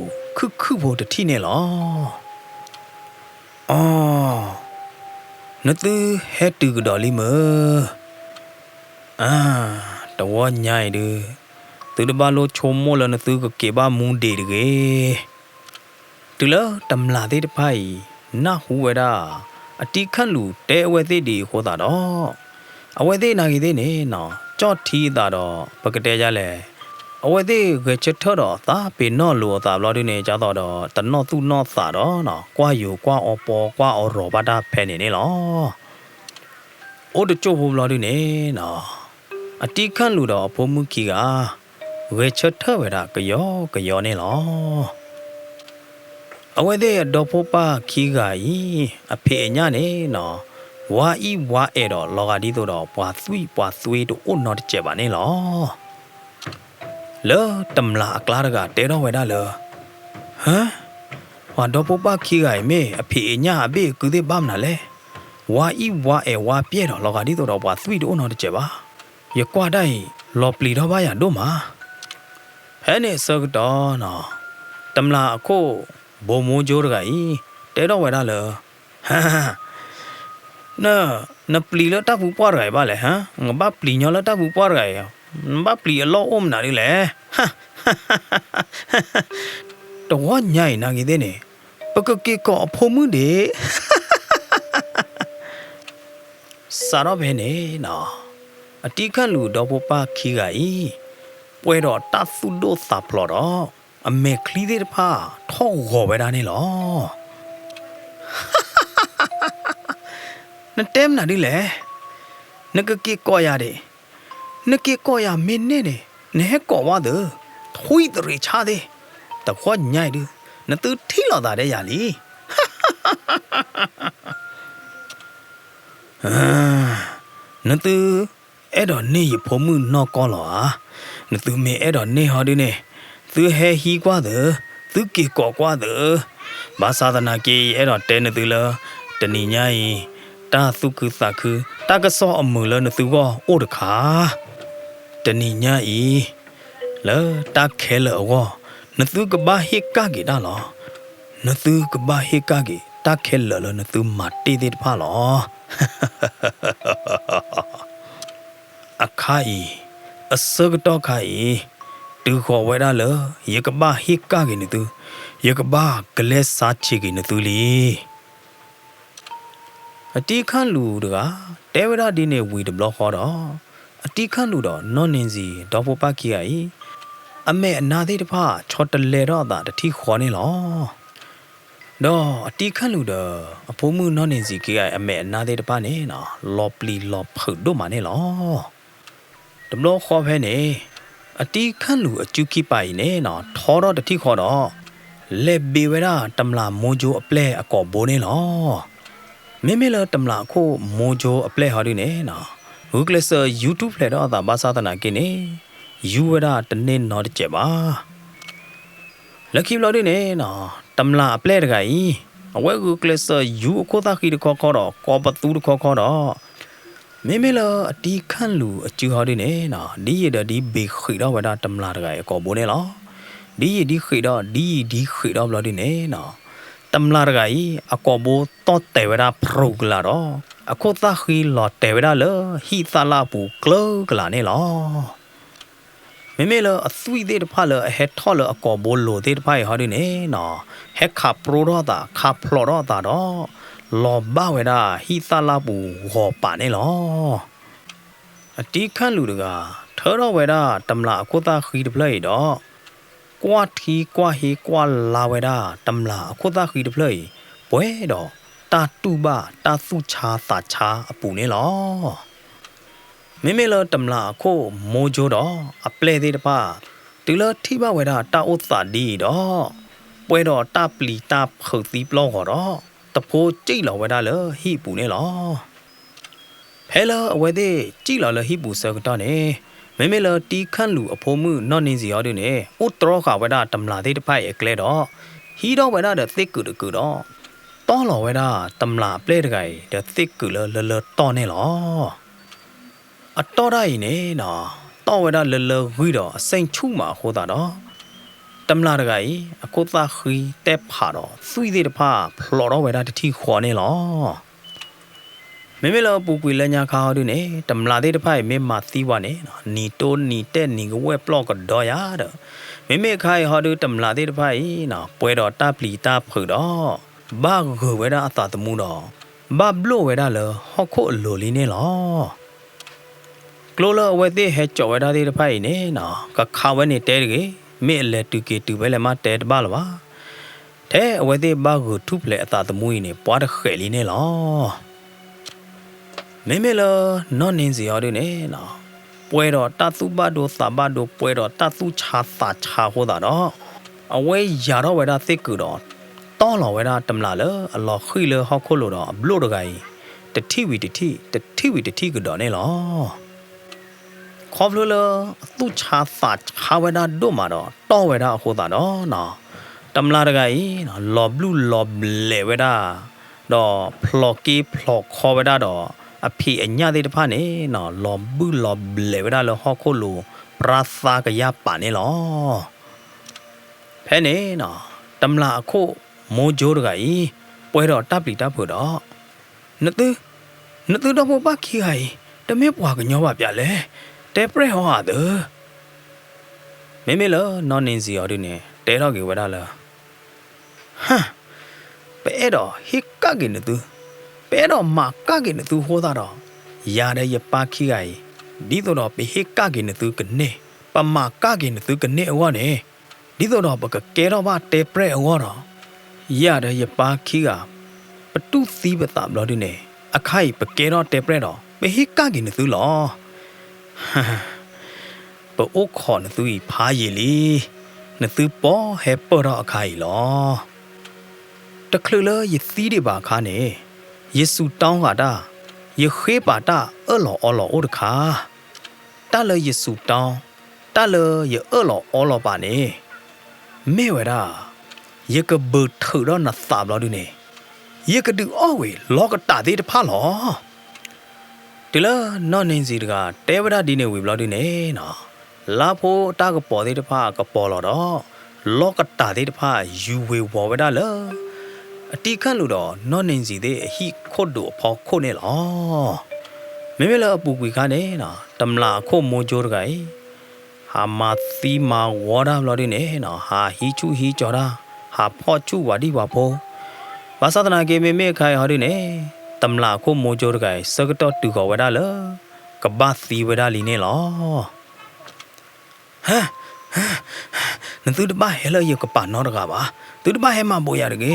ခုဖို့တတိနေလောအော်နတူဟဲတူကတော်လီမတော်ညိုင်ဒသူတပါလို့ချုံမောလနသူကကေဘာမွန်ဒေတကေတူလတမလာသေးတဖိုင်နဟူဝဲတာအတီခန့်လူတဲအဝဲသေးဒီဟောတာတော့အဝဲသေးနာကြီးသေးနေနော်ကြော့ထီးတာတော့ပကတဲကြလဲအဝဲသေးကချက်ထော်တော့သာပေနော်လို့သာဘလို့ဒီနေကြတော့တနော်သူနော်သာတော့နော်ကွာယူကွာအော်ပေါ်ကွာအော်ရောဘာတာဖဲနေနေလောအိုးတချို့ဘလို့ဒီနေနော်အတီခန့်လူတော့ဘုံမှုကြီးကဝဲချက်ထော်ဝဲတာကယောနေလောအဝဲသေးဒေါ်ဖို့ပါခီးကဤအဖေညနေနော်ဝါဤဝါအဲ့တော့လောကဒီတော့ပွာသွေးတို့အိုနော်တကြပါနေလောလေတမလာကလာကတဲတော့ဝဲတာလေဟမ်ဝါတော့ပပခိဂိုင်မေအဖေညာအဘေကူသေးပါမနာလေဝါဤဝါအဲဝါပြဲတော့လောကဒီတော့ပွာသွီတော့နော်တကြပါရကွာတိုင်းလော်ပလီတော့ပါရတို့မှာဟဲ့နေစောတော့နော်တမလာအခုဘုံမိုးကြိုးတကဤတဲတော့ဝဲတာလေဟမ်နပလီလတပ်ဘူးပွားရပါလေဟမ်ငါဘပလီညောလတပ်ဘူးပွားရဘာပလီအလောအုံးနာလေတော့ညိုင်နာကြီးတဲ့နေပကကေကောအဖို့မှုတွေစားတော့ဘယ်နေနော်အတီခန့်လူတော့ပပခီကဤပွဲတော့တသုဒိုသဖလော်တော့အမေခလီတဲ့ဖာထောက်ခေါ်ပဲတာနေလောနတဲမနာဒီလေနကကေကောရတယ်နကေကောရမင်းနေနဲကောဝါဒထွိတရီချာတဲ့တခွညိုင်ဒနတူထီလော်တာတဲ့ရလီနတူအဲ့တော့နေရဖို့မှုနော်ကောလောနတူမေအဲ့တော့နေဟောဒီနေသူဟဲဟီကွာတဲ့သူကေကောကွာတဲ့ဘာသာဒနာကေအဲ့တော့တဲနတူလတနီညိုင်တာသုကုသခုတာကစောအမှုလနတူကောအိုတခါတနီညာဤလေတာခဲလောနသူကဘာဟိကကေဒါလောနသူကဘာဟိကကေတာခဲလောနသူမတေတေဖာလောအခါဤအစကတော့ခါဤတူခေါ်ဝဲဒါလောယကဘာဟိကကေနသူယကဘာကလဲစာချီကေနသူလီအတီခန့်လူတကတဲဝရဒီနေဝီဒဘလခေါ်တော့အတီခန့်လူတော့နော်နင်းစီဒေါ်ဖို့ပါခိအိအမေအနာသေးတဖာချော်တလေတော့တာတတိခေါ်နေလောတော့အတီခန့်လူတော့အဖိုးမှုနော်နင်းစီခိအမေအနာသေးတဖာနေနော်လော်ပလီလော်ဖုတ်တို့မနေလောဒဘလခေါ်ဖဲနေအတီခန့်လူအကျူခိပိုင်နေနော်ထောတော့တတိခေါ်တော့ လက်ဘေဝဒတမလာမိုဂျိုအပလဲအကောဘိုးနေလောမေမေလတမလာခိုမိုဂျိုအပလဲဟာဒီနေနော်ဂူဂလဆာ YouTube ဖလက်တော့တာဘာသာတနာကိနေယူဝဒတနေနော်တကြပါလက်ခိဘလို့ဒီနေနော်တမလာအပလဲတကကြီးအဝဲဂူဂလဆာယူအခုတာခိတခေါ်တော့ကောပတူတခေါ်တော့မေမေလအတီခန့်လူအကျူဟာဒီနေနော်ဒီရဒီဘေခိတော့ဝဒတမလာတကကြီးကောဘိုးနေလောဒီခိတော့ဒီခိတော့ဘလို့ဒီနေနော်တမလာတကကြီးအကောဘိုတော့တဲဝဒပရုကလာတော့အခုတာခိလောတဲဝဒလဟီသလာပူကလကလာနေလောမေမေလအသွိသေးတဖလအဟက်ထော်လအကောဘိုလိုသေးတဖိုင်ဟာဒီနေနော်ဟက်ခါပရိုတော့တာခါဖလော်တော့တာတော့လောဘဝဒဟီသလာပူဟောပါနေလောအတီခန့်လူတကထော်တော့ဝဒတမလာအခုတာခိတပလိုက်တော့ကွာထီကွာဟီကွာလာဝဒတမလာအခုတာခိတပလိုက်ပွဲတော့တာတူပါတာစုချာတာချာအပူနေလောမေမေလတမလာခိုမိုဂျိုတော့အပလဲသေးတပါတူလထိဘဝဒတာဥသဒီတော့ပွဲတော့တာပလီတာဖုတ်တီပလောတော့တဖိုးကြိတ်လောဝဒလဟိပူနေလောဖဲလအဝဲသေးကြိတ်လောလဟိပူစကတော့နေမေမေလတီခန့်လူအဖိုးမှုနော်နင်းစီရောဒီနေဥတရောခဝဒတမလာသေးတဖိုက်အကလဲတော့ဟီတော့ဝဒတဲ့သိကူတကူတော့တောလောဝဒတမလာပလဲတကယ်တဲ့သိကူလတော့နေလောအတော်တိုင်းနေနော်တော့ဝဒလဝီတော့အစိန်ချုမှာဟိုတာတော့တမလာတကကြီးအခုသာခီတက်ဖာတော့သွီသေးတဖာဖလော်တော့ဝဒတတိခေါ်နေလောမေမေလောပူကွေလညာခါတို့နေတမလာသေးတဖိုင်မေမသီးဝနေနော်နီတိုးနီတက်နီကဝဲပလော့ကတော့ရတော့မေမေခိုင်ဟောတို့တမလာသေးတဖိုင်နော်ပွဲတော့တပလီတာဖူတော့ဘာဂဝဲတာအတာတမှုတော့ဘာဘလို့ဝဲတာလဟော့ခိုလိုလီနေလောကလိုလဝဲသေးဟဲကြော်ဝဲတာသေးတဖိုင်နေနော်ကခါဝဲနေတဲတကေမေလေတူကေတူပဲလေမတဲတပါလပါတဲ့ဝဲသေးဘာဂထုပလေအတာတမှုနေပွားတခဲလီနေလောမေမေလနော်နင်းစီရော်ဒီနေနော်ပွဲတော့တသုဘဒိုသဘဒိုပွဲတော့တသုချာတာချာဟောတာတော့အဝဲရတော့ဝဲတာသိကူတော့တောလောဝဲတာတမလာလအလောခိလဟောက်ခိုလို့တော့ဘလို့တကိုင်တတိဝီတတိကတော့နေလောခေါပလို့လသူချာတာချာဝဲတာတို့မှာတော့တောဝဲတာဟောတာတော့နော်တမလာတကိုင်နော်လောဘလူလောဘလေဝဲတာတော့ဖလော်ကီဖလော်ခေါ်ဝဲတာတော့အဖေအညာသေးတဖာနေနော်လောဘူလောဘလေဝဒါလဟောခိုလိုပရာသာကရပါနေလောဖဲနေနော်တမလာအခုမိုးဂျိုးတကကြီးပွဲတော့တပ်ပလီတပ်ဖို့တော့နသွတော့မပါခိဟိုင်တမေပွားကညောပါပြလဲတဲပရက်ဟောဟာဒမေမေလောနော်နင်းစီရော်ဒီနေတဲတော့ကေဝဒါလဟမ်ပဲတော့ဟိကကေနသူပဲတော့မကကေနသူဟောတာတော့ရတဲ့ရပါခိကိုင်ဒီတော့ပဲဟေကကေနသူကနေပမကကေနသူကနေအောနေဒီတော့ဘကကဲတော့မတေပရက်အောတော့ရတဲ့ရပါခိကပတုသီးပတာဘလို့ဒီနေအခိုင်ပကဲတော့တေပရက်တော့ပဲဟေကကေနသူလောပိုအိုခေါ်နသူဖားရည်လီနသူပေါ်ဟဲပေါ်တော့အခိုင်လောတခလလရသီးတွေပါခါနေယေစုတောင်းဟာတာယေခေပါတာအော်လောအိုတခါတာလယေစုတောင်းတာလယေအော်လောပါနေမေဝရာယေကဘထတော့နသဘလို့ဒီနေယေကတူအော်ဝေလောကတာသေးတဖာလောဒီလနော်နင်းစီတကတဲဝဒဒီနေဝေဘလို့ဒီနေနော်လာဖို့တာကပေါ်သေးတဖာကပေါ်လောတော့လောကတာသေးတဖာယူဝေဝဝဒလောအတီခန့်လို့တော့နော်နင်းစီသေးအဟိခုတ်တို့အဖော်ခုတ်နေလောမေမေလအပူကွေခါနေနော်တမလာခုတ်မိုးကြိုးတကိုင်ဟာမသီမာဝါဒလို့ဒီနေနော်ဟာဟီချူဟီကြော်တာဟာဖော့ချူဝါဒီဝါဖိုးဘာသာတနာကေမေမေခိုင်ဟောဒီနေတမလာခုတ်မိုးကြိုးတကိုင်စကတော့တူခေါ်ဝဒလကဘာသီဝဒလီနေလောဟမ်နသူတပါဟဲလယောကပါနော်တကပါသူတပါဟဲမပိုးရတကေ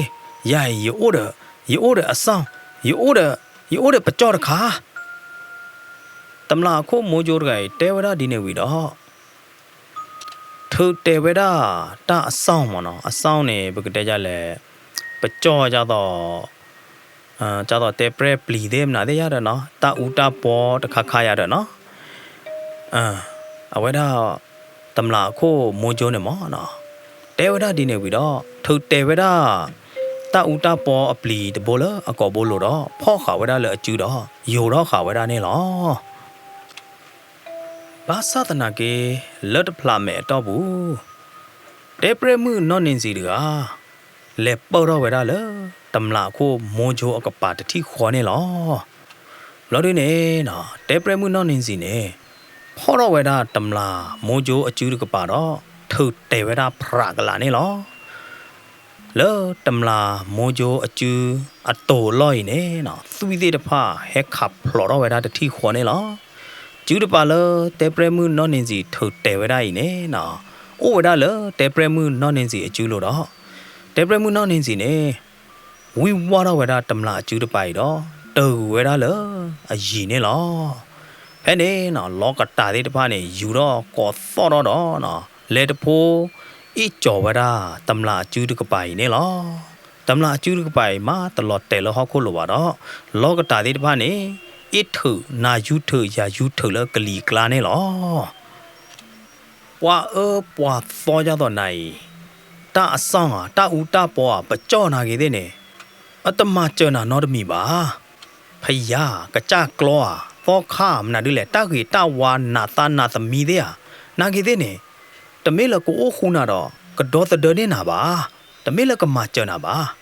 ယာယေအိုဒအဆောင်ယေအိုဒပကြောတခါတမလာခိုမိုးကြိုးတကဲတဲဝဒဒီနေဝီတော့ thứ tệ với đó ta xong mà nó xong này bực tệ ra là bực cho tao tệ pre pli đêm nào đấy ra đó nó ta u ta po ta khá khá ra đó nó ở với đó tầm là cô mua chỗ này mà nó tệ với đó đi này với đó thứ tệ với đó ta u ta po pli de bố lỡ có bố lô đó phó khảo với đó là chữ đó nhiều đó khảo với đó này nó bác sát na cái lợt phá mẹ đó bù để pre mưa nó nên gì được à lệ bao đó vậy đó lỡ tầm là cô mua chỗ ở cái bà thì khó này lo đi nè nó để pre mưa nó nên gì nè phó đó vậy đó tầm là mua chỗ ở chữ được cái bà đó thử để vậy đó phá cái là này lỡ tầm là mua chỗ ở chữ ở tổ lôi nè nó suy đi được pha hết khắp lo đó vậy đó thì khó này chữ được bà lỡ để pre mưa nó nên gì thử để vậy đây nè nó ô vậy đó lỡ để pre mưa nó nên gì ở chữ lo đó để pre mưa nó nên gì nè we qua đó vậy đó tầm là chữ được bài đó từ vậy đó lỡ à gì nè thế này nó lo cả ta đi được bà này dù đó có so đó nó lấy được po ít cho vậy đó tầm là chữ được bài nè tầm là chữ được bài mà tầm lọt tệ là họ khô lụa đó lo cả ta đi được bà này ít thử na yu thử ya yu thử là cái lì cla này qua qua so ra đó này ta sang ta u ta po ba cho na cái đấy nè ở tầm mà chơi na nó được mi ba phải ya cái cha clo phó kham na đi lệ ta cái ta wa na tầm mi đấy na cái đấy nè tầm mấy là cô khu na đó cái đó ta đỡ đến na ba tầm mấy là cái mà chơi na ba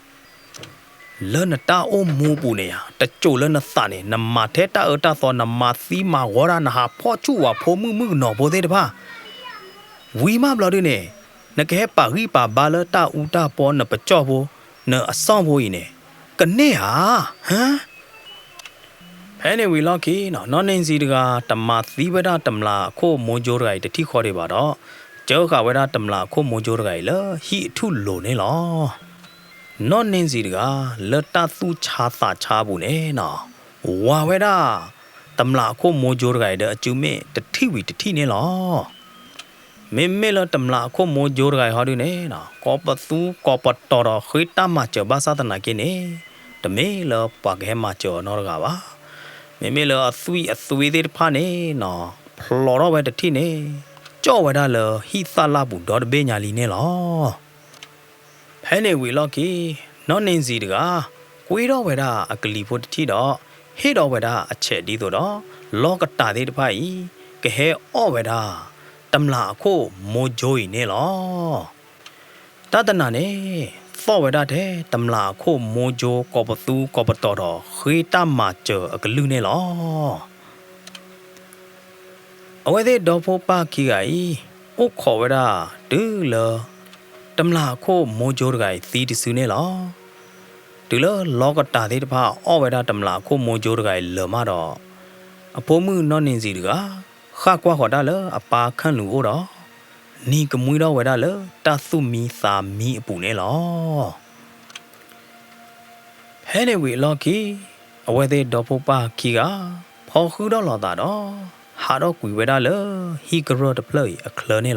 lớn ta ôm mua bù này ta chỗ lớn ta này nằm mà thế ta ở ta so nằm mà xí mà gọi ra na phó chú và phó mư nọ bố thế đấy ba vì mà bao nhiêu nè nè cái bà ghi bà ba lơ ta u ta po nè bà cho bố nè xong bố gì nè cái này hả thế này vì lo khi nó nên gì được à tầm mà xí với ta tầm là cô mua chỗ rồi thì khó đi bà đó chớ cả với ta tầm là cô mua chỗ rồi lơ hi thu lỗ này nó nên gì được à lơ ta tu cha bù nè nó wow với ta tầm là cô mua chỗ rồi đó chú mẹ thì thi nè mẹ là tầm là cô mua chỗ rồi họ đi nè nó có bắt tao đó khơi ta mà chờ ba sao tao cái nè tầm mẹ là bà cái mà chờ nó ra ba mẹ là suy đi pha nè nó lo đó vậy thì nè cho vậy đó là hi sa la bù đó bên nhà li nè thế này vì lo kì nó nên gì được à quý đó vậy đó cái li bù thì đó hết đó vậy đó chết đi rồi đó lo cái ta đi phải cái hệ ở vậy đó tầm là cô mua joy nè ta tên là nè so với đó thế tầm là cô mua jo có bắt tao đó khi ta mà chờ ở cái lưng nè ở đây đó phố ba kia ấy úc khó với đó từ lờ tầm là cô mua jo cái gì đi xứ nè từ lờ lo cái ta đi ba ở với đó tầm là cô mua jo cái lờ mà đó ở phố mưa nó nên gì được à khác quá họ đã lỡ à ba khăn lũ đó ni cái mũi đó vậy đã lỡ ta su mi sa mi bù nè thế này vì lo kì ở đây đó phố ba kì cả họ khứ đó là ta đó hạ đó quỷ vậy đã lỡ hi cái rồi đập lời ở khờ nè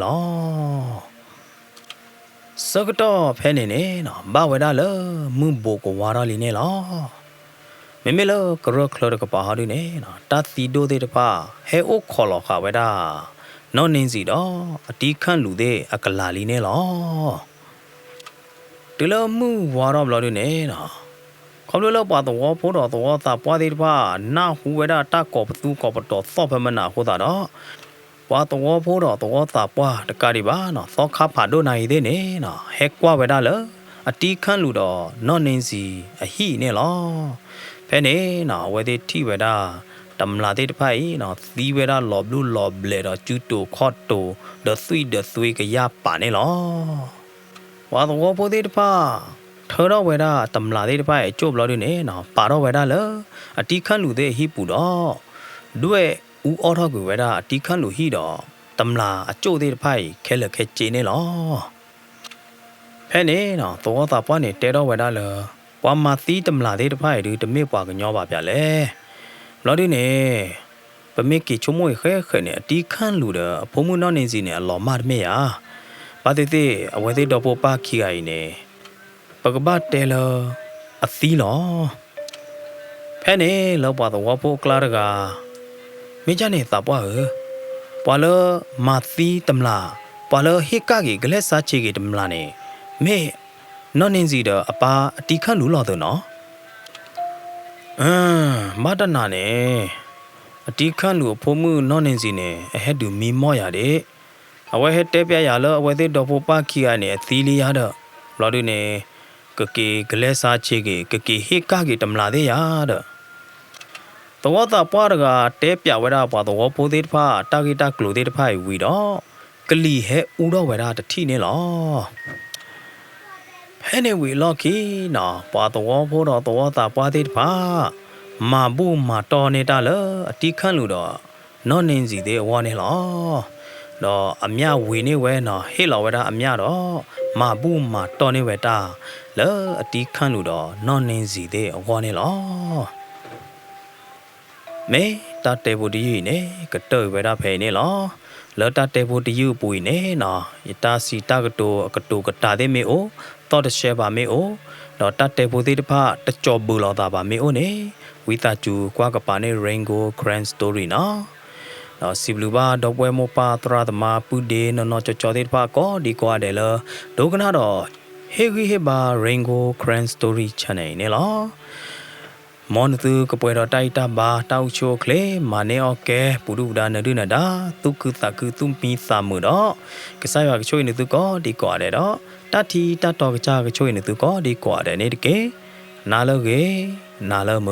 sau cái đó thế này nè nó ba vậy đã lỡ mưa bồ của hoa đó nè mẹ lỡ cái rồi khờ cái bà họ đi nè nó ta tí đô thế đó hệ ốc khó lọ khá vậy đã nó nên gì đó tí khăn lù thế à cái là li nè từ lỡ mưa hoa đó đi nè nó không lỡ bà tổ phố đó tổ ta bà thế đó na hú vậy đã ta có bắt tổ so phải mà na hú đó bà tổ phố đó tổ ta bà cái cái đi bà nó so khá phá đồ này thế nè nó hết qua vậy đã lỡ tí khăn lù đó nó nên gì hi nè thế này nó vậy thì thi vậy đó tầm là thế phải nó thi vậy đó lọp lệ đó chú tổ khó tổ đợt suy cái giá bản này và tôi có thế phải thở đó vậy đó tầm là thế phải chụp lo đi nè nó bà đó vậy đó lỡ tí khăn lù thế hi bù đó đuôi ở đó cái vậy đó tí khăn lù hi đó tầm là chỗ thế phải khai là khai chế nè thế này nó tôi có tập quán này té đó vậy đó lỡ qua mà tí tầm là thế phải được tầm mấy quả cái nhỏ bà bả lẽ lo đi nè bà mấy cái chỗ mồi khé nè tí khăn lù đó phố mua nó nên gì nè lò mát mấy ဘာတိတိအဝဲသေးတော့ပေါ်ပါခိအိုင်နေပကပတ်တဲလအသီးလောဖဲနေလောက်ပါတော့ဖို့ကလာရကမင်းချနေသပွားပွာလမာသီတမလာပွာလဟိကကြီးဂလက်စားချေကြီးတမလာနေမေနော်နင်းစီတော့အပါအတီခန့်လူလောက်တော့နော်မတနာနေအတီခန့်လူဖိုးမှုနော်နင်းစီနေအဟက်တူမီမော့ရတဲ့အဝဲဟက်တဲပြရလောအဝဲသေးတော့ဖို့ပါခိရနေအသီးလေးရတော့လော်ဒူနေကကေဂလက်စားချေကြီးကကေဟိကကြီးတမလာသေးရတော့တော့တာပွားရကတဲပြဝဲတာပွားတော့ပိုးသေးတဖာတာဂီတာကလိုသေးတဖာဝီတော့ကလီဟဲဦးတော့ဝဲတာတတိနေလောဖဲနေဝီလော်ကီနော်ပွားတော့ဖို့တော့တာပွားသေးတဖာမာဘူးမာတော်နေတာလေအတီခန့်လူတော့နော်နင်းစီသေးဝါနေလောတော့အမြဝေနေဝဲနော်ဟေလော်ဝဲတာအမြတော့မာဘူးမာတော်နေဝဲတာလေအတီခန့်လူတော့နော်နင်းစီသေးဝါနေလောမေတာတေဘူဒီနေကတောဝဲတာဖဲနေလောလောတာတေဘူဒီယူပူနေနော်ယတာစီတာကတိုကတာသေးမေအိုတော့တရှဲပါမေအိုတော့တာတေဘူဒီတဖာတကြောဘူလောတာပါမေအိုနေဝီတာကျူကွာကပါနေ Rainbow Grand Story နော်တော့စီဘလူပါတော့ပွဲမောပါတရာသမာပူဒေနော်ကြောသေးတဖာကောဒီကွာတယ်လဒုကနာတော့ဟေဂီဟေဘာ Rainbow Grand Story channel နေလောမောနသူကပွဲတော်တိုက်တာပါတောက်ချိုကလေမာနေအော်ကဲပူဒူဒါနဒုနဒါတုကုတကုတုမီစာမှုတော့ကစားရကချိုနေသူကောဒီကွာတယ်တော့တတိတတော်ကကြကချိုနေသူကောဒီကွာတယ်နေတကေနာလောကေနာလောမ